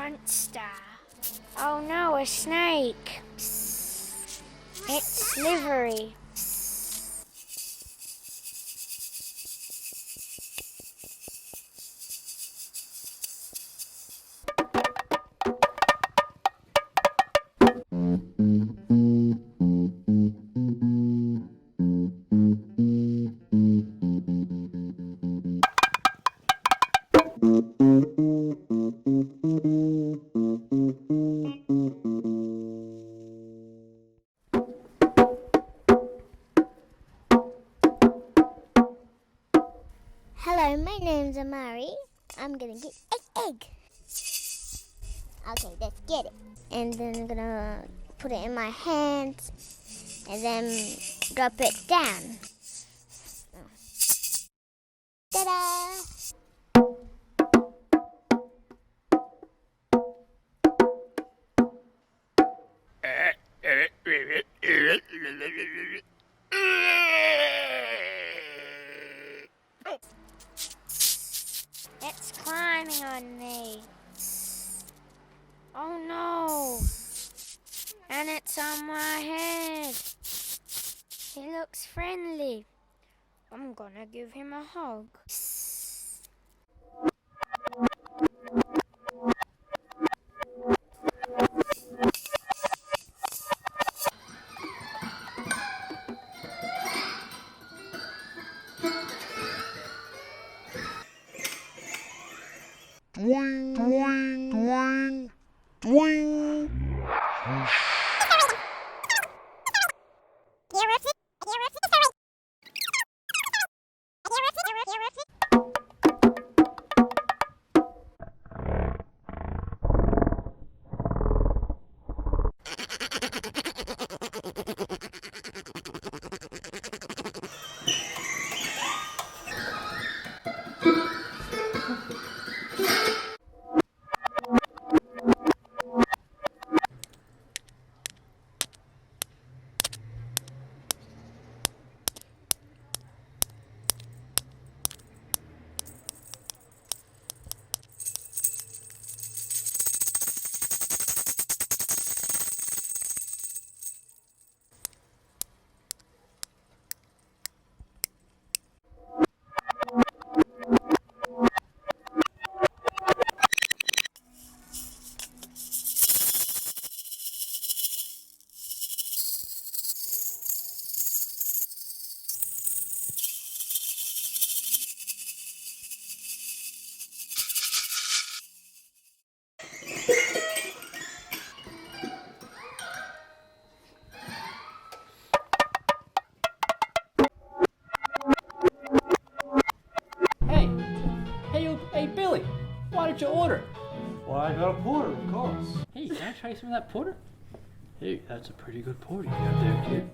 monster. Oh no, a snake. It's slivery. Hello, my name's Amari. I'm gonna get an egg. Okay, let's get it. And then I'm gonna put it in my hand and then drop it down. Ta-da! It's climbing on me. Oh no! And it's on my head. He looks friendly. I'm gonna give him a hug. Dwang, dwang, dwang, dwang. Hey, Billy, why did you order? Well, I got a porter, of course. Hey, can I try some of that porter? Hey, that's a pretty good porter you got there, kid.